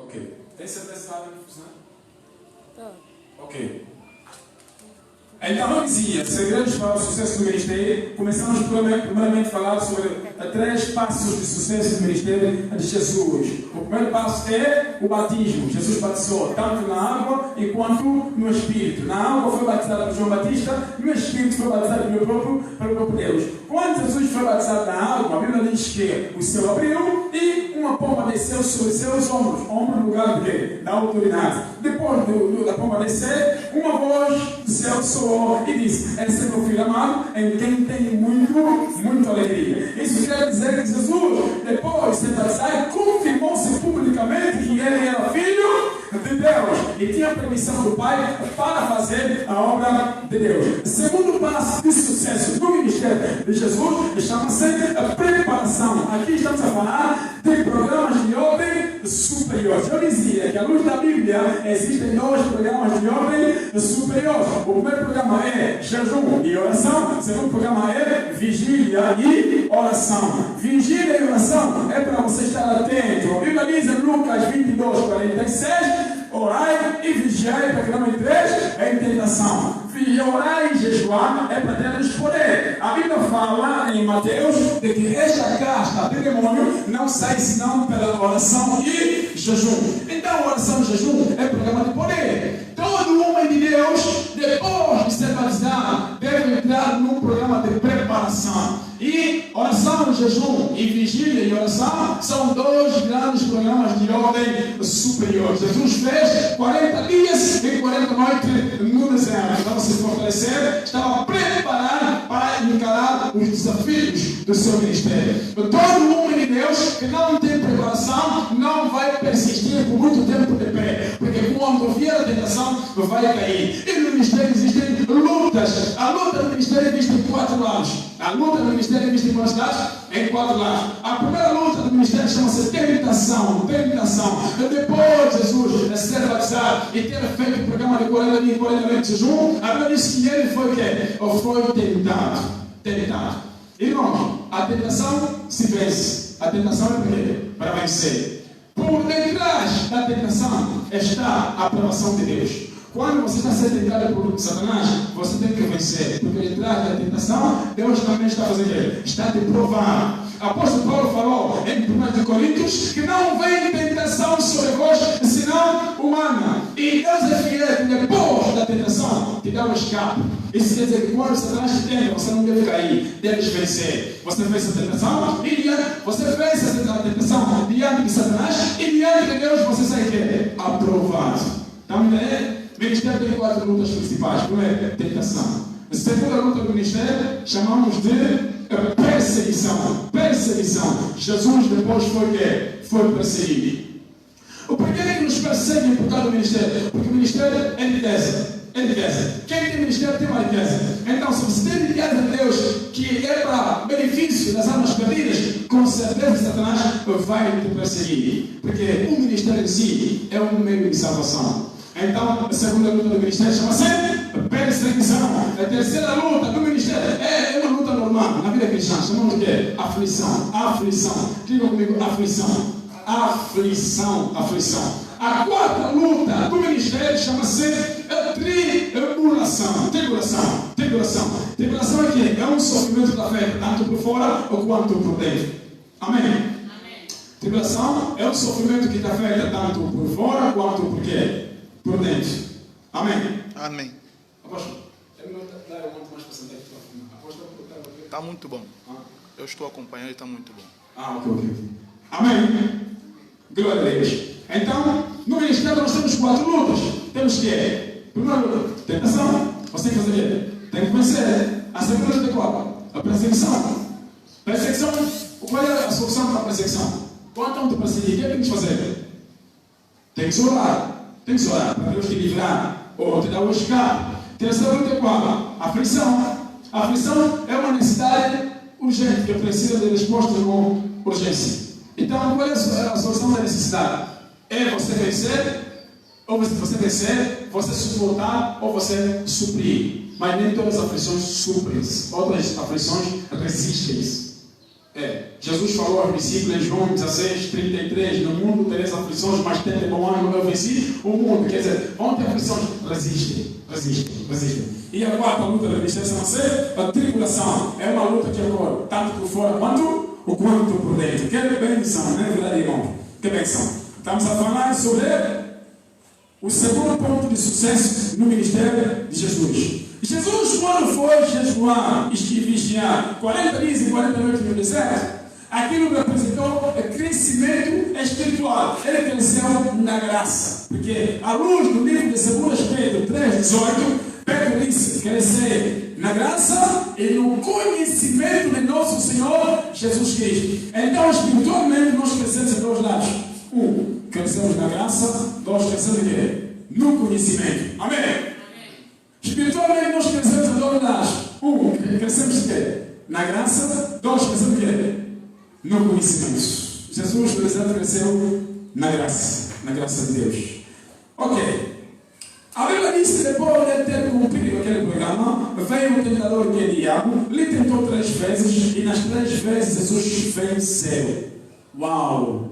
Ok. Tem certeza que está a funcionar? Tá. Ok. Então, eu dizia, segredos para o sucesso do ministério. Começamos primeiramente a falar sobre 3 passos de sucesso do ministério de Jesus. O primeiro passo é o batismo. Jesus batizou tanto na água quanto no Espírito. Na água foi batizado por João Batista, no Espírito foi batizado pelo próprio Deus. Quando Jesus foi batizado na água, a Bíblia diz que o céu abriu e uma pomba desceu sobre seus ombros. Ombro no lugar de quê? Da autoridade. Depois da pomba descer, uma voz do céu soou e disse: esse é meu filho amado, em quem tenho muita alegria. Isso quer dizer que Jesus, depois de ser batizado, confirmou-se publicamente que ele era filho de Deus e tinha permissão do Pai para fazer a obra de Deus. O segundo passo de sucesso do ministério de Jesus chama-se a preparação. Aqui estamos a falar de programas de ordem superior. Eu dizia que à luz da Bíblia existem 2 programas de ordem superior. O primeiro programa é jejum e oração. O segundo programa é vigília e oração. Vigília e oração é para você estar atento. A Bíblia diz em Lucas 22:46: orai e vigiai para que não entreis em tentação. Orar e jejuar é para ter poder. A Bíblia fala em Mateus de que esta casta de demônio não sai senão pela oração e jejum. Então, oração e jejum é programa de poder. Todo homem de Deus, depois de ser batizado, deve entrar num programa de preparação. E oração, jejum e vigília e oração são 2 grandes programas de ordem superior. Jesus fez 40 dias e 40 noites no deserto. Então, se fortalecer, estava preparado para encarar os desafios do seu ministério. Todo homem de Deus que não tem preparação não vai persistir por muito tempo de pé, porque quando vier a tentação vai cair. E no ministério existem lutas. A luta do ministério existe em 4 lados. A luta do ministério existe em quantos lados? Em 4 lados. A primeira luta do ministério chama-se tentação. Depois de Jesus ser batizado e ter feito o programa de 40 dias e 40 noites de jejum, a Bíblia diz que ele foi o quê? Foi tentado. Irmão, a tentação se vence. A tentação é primeiro para vencer. Por detrás da tentação está a aprovação de Deus. Quando você está sendo tentado por Satanás, você tem que vencer. Porque detrás da tentação, Deus também está fazendo. Está te provando. Apóstolo Paulo falou em 1 Coríntios que não vem tentação sobre vós, senão humana. E Deus é fiel que depois da tentação te dá um escape. Isso quer dizer que quando Satanás te tenta, você não deve cair, deve vencer. Você vence a tentação e você vence a tentação diante de Satanás e diante de Deus você sai aprovado. Está me entendendo? O ministério tem 4 lutas principais. Primeiro, tentação. A segunda luta do ministério chamamos de perseguição. Jesus depois foi perseguido. O porquê que nos perseguem por causa do ministério? Porque o ministério é riqueza. Quem tem ministério tem uma riqueza. Então, se você tem riqueza de Deus que é para benefício das almas perdidas, com certeza Satanás vai te perseguir. Porque o ministério em si é um meio de salvação. Então, a segunda luta do ministério chama-se perseguição. A terceira luta do ministério é uma luta normal na vida cristã. Chamamos de quê? Aflição. Digam comigo, aflição. A quarta luta do ministério chama-se tribulação. Tribulação é que é um sofrimento da fé, tanto por fora ou quanto por dentro. Amém? Tribulação é um sofrimento que te afeta tanto por fora quanto por quê? Por dentro. Amém? Amém. Apóstolo, terminou de dar um monte mais para sentar aqui. Apóstolo, está muito bom. Eu estou acompanhando e está muito bom. Ok. Amém? Glória a Deus. Então, no ministério nós temos 4 lutas. Temos que, primeira luta, tentação. Você tem que fazer o quê? Tem que vencer. A segunda luta é qual? A perseguição. Qual é a solução para a perseguição? Quando estão te perseguir, o que é que tens que fazer? Tem que orar para Deus te livrar ou te dar um escape. Terceira luta é qual? Aflição. A aflição é uma necessidade urgente que precisa de resposta com urgência. Então, qual é a solução da necessidade? É você vencer, ou você suportar, ou você suprir. Mas nem todas as aflições suprem. Outras aflições resistem. Jesus falou aos discípulos em João 16, 33, no mundo tereis aflições, mas tende bom ânimo, eu venci o mundo. Quer dizer, vão ter aflições, resistem. E a quarta luta da resistência vai ser a tribulação. É uma luta que ocorre tanto por fora quanto por dentro. Que benção, não é verdade, irmão? Que benção. Estamos a falar sobre o segundo ponto de sucesso no ministério de Jesus. Jesus, quando foi jejuar e vigiar 40 dias e 40 noites no deserto, aquilo representou crescimento espiritual. Ele cresceu na graça. Porque, à luz do livro de 2 Pedro 3,18, Pedro disse: crescer na graça e no conhecimento de nosso Senhor Jesus Cristo. Então, espiritualmente, nós crescemos em dois lados. Crescemos na graça. Crescemos em quê? No conhecimento. Amém? Espiritualmente, nós crescemos em dois lados. Crescemos em quê? Na graça. Crescemos em quê? No conhecimento. Jesus, por exemplo, cresceu na graça de Deus. Ok. A Bíblia diz que depois de ter cumprido aquele programa, veio o tentador, que é o diabo, lhe tentou 3 vezes e nas 3 vezes Jesus venceu. Uau!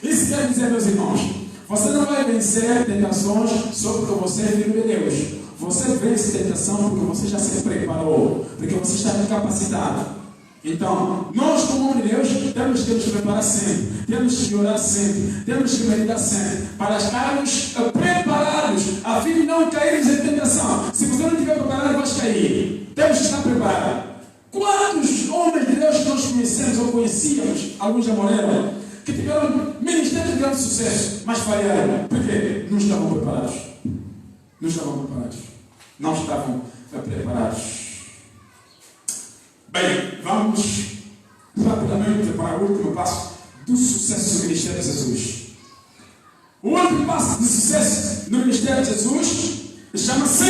Isso quer dizer, meus irmãos, você não vai vencer tentações só porque você é filho de Deus. Você vence tentação porque você já se preparou, porque você está capacitado. Então, nós como homem de Deus temos que nos preparar sempre, temos que orar sempre, temos que meditar sempre, para estarmos preparados, a fim de não cairmos em tentação. Se você não estiver preparado, vai cair. Temos que estar preparados. Quantos homens de Deus que nós conhecemos ou conhecíamos, alguns já morreram, que tiveram ministérios de grande sucesso, mas falharam? Por quê? Não estavam preparados. Não estavam preparados. Bem, vamos rapidamente para o último passo do sucesso no ministério de Jesus. O último passo do sucesso no ministério de Jesus chama-se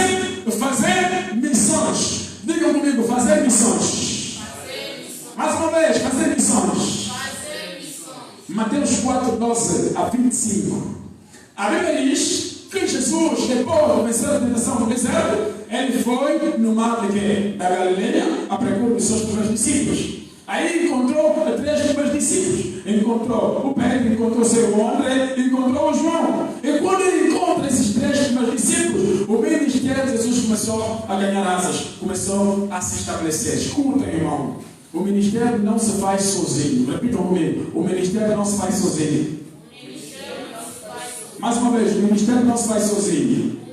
fazer missões. Digam comigo, fazer missões. Mais uma vez, fazer missões. Mateus 4, 12 a 25. A Bíblia diz que Jesus, depois de vencer a tentação do deserto, ele foi no mar da Galileia à procura dos seus primeiros discípulos. Aí encontrou 3 primeiros discípulos. Encontrou o Pedro, encontrou o seu André, encontrou o João. E quando ele encontra esses 3 primeiros discípulos, o ministério de Jesus começou a ganhar asas, começou a se estabelecer. Escuta, irmão, o ministério não se faz sozinho. Repitam comigo, o ministério não se faz sozinho. Mais uma vez, o ministério não se faz sozinho.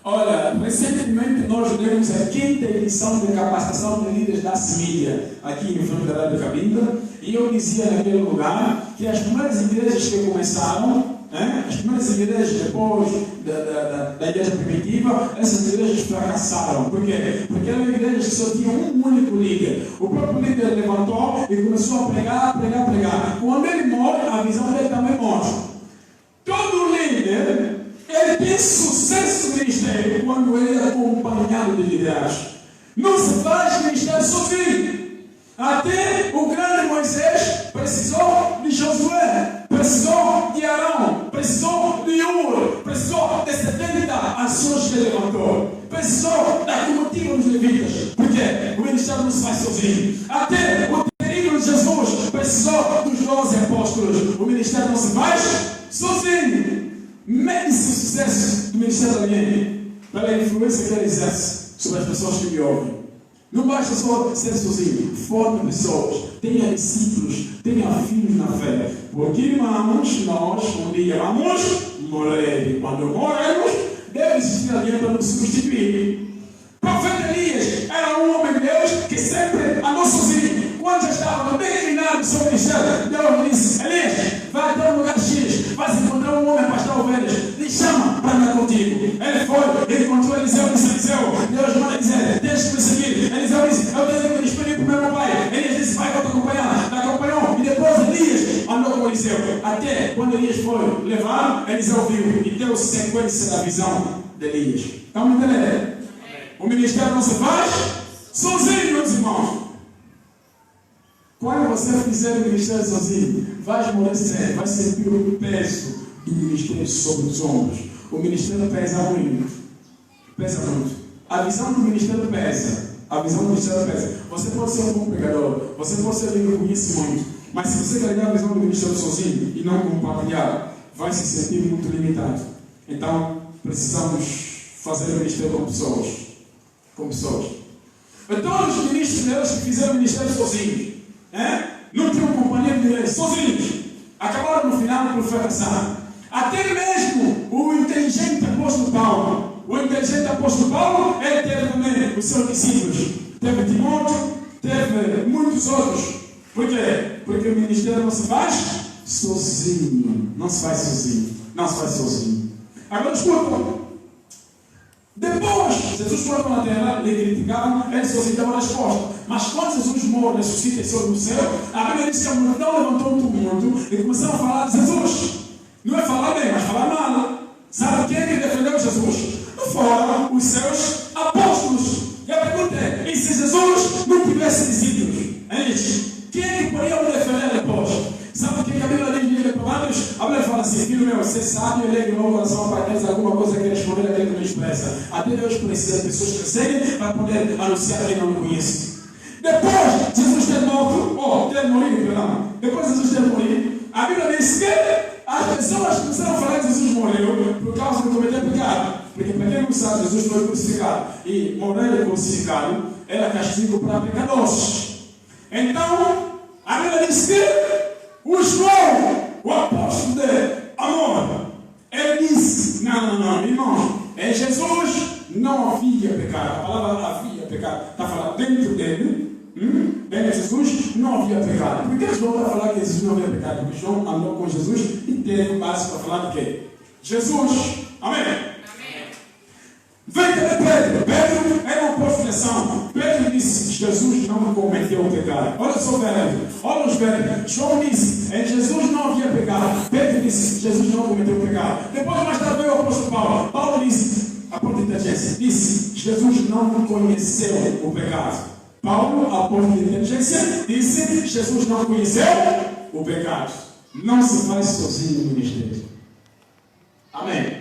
Olha, recentemente nós demos a 5ª edição de capacitação de líderes da CIMIDIA, aqui em frente da Rádio Cabinda, e eu dizia naquele lugar que as primeiras igrejas que começaram, as primeiras igrejas depois da igreja primitiva, essas igrejas fracassaram. Por quê? Porque eram igrejas que só tinham um único líder. O próprio líder levantou e começou a pregar. Quando ele morre, a visão dele também morre. Todo líder, ele tem sucesso no ministério quando ele é acompanhado de liderança. Não se faz ministério sozinho. Até o grande Moisés precisou de Josué, precisou de Arão, precisou de Ur, precisou de 70 ações que ele levantou, precisou da comitiva dos levitas. Por quê? O ministério não se faz sozinho. Até o terrível Jesus precisou dos 12 apóstolos. O ministério não se faz sozinho. Mede-se o sucesso do ministério de alguém pela influência que ele exerce sobre as pessoas que lhe ouvem. Não basta só ser sozinho. Forme pessoas, tenha discípulos, tenha filhos na fé. Porque, irmãos, nós um dia vamos morrer. E quando morremos, deve existir alguém para nos substituir. O profeta Elias era um homem de Deus que sempre andou sozinho. Quando já estava declinado sobre o ministério, Deus disse: Elias, vai até um lugar X, vai se encontrar um homem pastor ovelhas, lhe chama para andar contigo. Ele foi, ele encontrou Eliseu, disse: Eliseu, Deus manda dizer, deixa que me seguir. Eliseu disse: eu tenho que me despedir para o meu pai. Elias disse: vai, eu te acompanhar. Me acompanhou, e depois Elias andou com Eliseu. Até quando Elias foi levar, Eliseu viu e deu sequência da visão de Elias. Estão me entendendo? O ministério não se faz sozinho, meus irmãos. Quando você fizer o ministério sozinho, vai esmorecer, vai sentir o peso do ministério sobre os ombros. O ministério pesa muito. Pesa muito. A visão do ministério pesa. A visão do ministério é essa. Você pode ser um bom pregador, você pode ser alguém que conhece muito, mas se você carregar a visão do ministério sozinho e não compartilhar, vai se sentir muito limitado. Então, precisamos fazer o ministério com pessoas. Com pessoas. Todos os ministros de Deus que fizeram o ministério sozinhos, não tinham companhia de ninguém, sozinhos, acabaram no final por fracassar. Até mesmo o inteligente apóstolo Paulo. O inteligente apóstolo Paulo, ele teve também os seus discípulos. Teve Timóteo, teve muitos outros. Por quê? Porque o ministério não se faz sozinho. Não se faz sozinho. Não se faz sozinho. Agora escuta. Depois, Jesus foi na terra, lhe criticavam, ele sozinho dava a resposta. Mas quando Jesus morre, ressuscita e sobe no céu, a Bíblia diz que a multidão levantou um tumulto e começaram a falar de Jesus. Não é falar bem, mas falar mal. Sabe quem é que defendeu Jesus? Foram os seus apóstolos. E a pergunta é: e se Jesus não tivesse discípulos? Quem é que poderia o defender depois? Sabe o que a Bíblia diz no livro de Provérbios? A Bíblia fala assim: filho meu, você sabe, eu leio no meu coração para Deus alguma coisa que responder àquele que me expressa. Até Deus precisa de pessoas que seguem para poder anunciar quem não conhece. Depois Jesus ter morto, ter morrido, perdão. Depois Jesus ter morrido, a Bíblia diz que as pessoas começaram a falar que Jesus morreu por causa de cometer pecado. Porque para quem não sabe, Jesus foi crucificado. E morrer crucificado era castigo para pecadores. Então, a Bíblia diz que o João, o apóstolo de amor, ele disse: não, irmão, em Jesus não havia pecado. A palavra havia pecado está falando dentro dele. Dentro de Jesus não havia pecado. Por que João está falando que Jesus não havia pecado? Porque João andou com Jesus e teve base para falar de quê? Jesus. Amém? Vem também Pedro. Pedro era um apóstolo de ação. Pedro disse: Jesus não cometeu pecado. Olha só o verbo. Olha os verbos. João disse: em Jesus não havia pecado. Pedro disse: Jesus não cometeu pecado. Depois mais tarde veio o apóstolo Paulo. Paulo disse, a ponta de inteligência, disse: Jesus não conheceu o pecado. Paulo, apóstolo de inteligência, disse: Jesus não conheceu o pecado. Não se faz sozinho no ministério. Amém?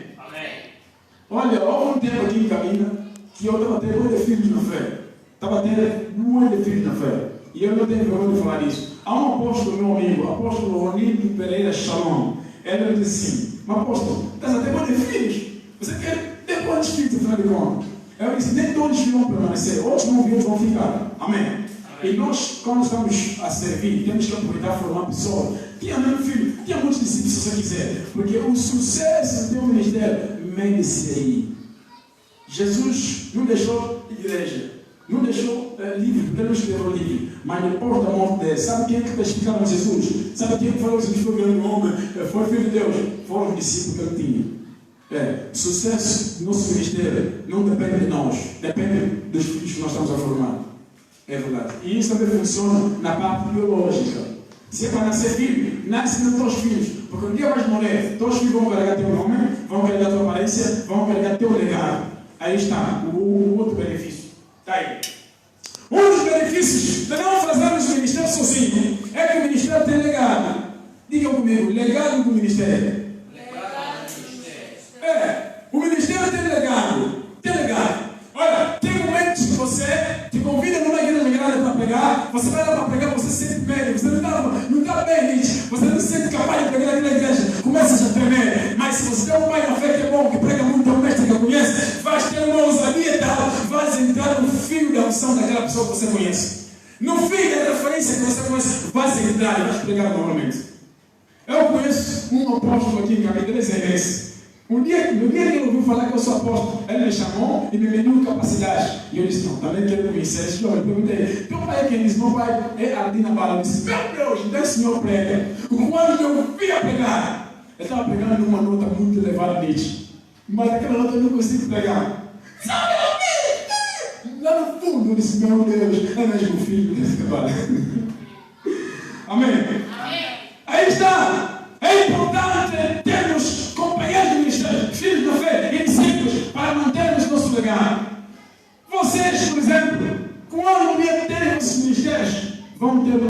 Olha, houve um tempo aqui em Cabina que eu estava tendo muito de filhos na fé. Estava tendo muito de filhos na fé. E eu não tenho vergonha de falar isso. Há um apóstolo, meu amigo, o apóstolo Ronildo Pereira Shalom. Ele me disse assim: mas apóstolo, estás a ter muito de filhos. Você quer ter quantos filhos, afinal de contas? Eu disse: nem todos vão permanecer, outros não vão ficar. Amém? E nós, quando estamos a servir, temos que aproveitar e formar pessoas. Tinha meu filho, tinha muitos discípulos, se você quiser. Porque o sucesso do teu ministério mede-se aí. Jesus não deixou igreja, não deixou livro, porque ele não escreveu livro. Mas depois da morte dele, sabe quem é que testificaram Jesus? Sabe quem é que falou que Jesus foi grande homem? Foi filho de Deus? Foram os discípulos que ele tinha. Sucesso do nosso ministério não depende de nós, depende dos filhos que nós estamos a formar. É verdade. E isso também funciona na parte biológica. Se é para nascer filho, nasce nos teus filhos. Porque um dia vais morrer, teus filhos vão carregar teu nome, vão carregar tua aparência, vão carregar teu legado. Aí está o outro benefício. Está aí. Um dos benefícios de não fazermos o ministério sozinho é que o ministério tem legado. Digam comigo: legado do ministério. O ministério tem legado. Tem legado. Olha, tem momentos que você te convida numa igreja grande para pregar, você vai lá para pregar, você se sente bem, você não está bem, você não se sente capaz de pregar naquela igreja, começa a tremer. Mas se você tem um pai na fé que é bom, que prega muito, é um mestre que conhece, vais ter uma ousadia e tal, vais entrar no fio da unção daquela pessoa que você conhece. No fio da referência que você conhece, vais entrar e vais pregar normalmente. Eu conheço um apóstolo aqui em Cabideiras, é esse. No dia que ele ouviu falar que eu sou apóstolo, ele me chamou e me mediu capacidade. E eu disse: não, também quero conhecer esse homem. Eu perguntei: teu pai é quem? Ele disse: meu pai é Ardina Bala. Eu disse: meu Deus, então esse senhor prega. Quando eu vi a pregar, ele estava pregando numa nota muito elevada nisso. Mas aquela nota eu não consigo pregar. Sabe o lá no fundo eu disse: meu Deus, é mesmo filho desse trabalho. Amém? Aí está. É importante termos companheiros de ministério, filhos da fé e discípulos para mantermos nosso legado. Vocês, por exemplo, quando um dia terem esses ministérios, vão ter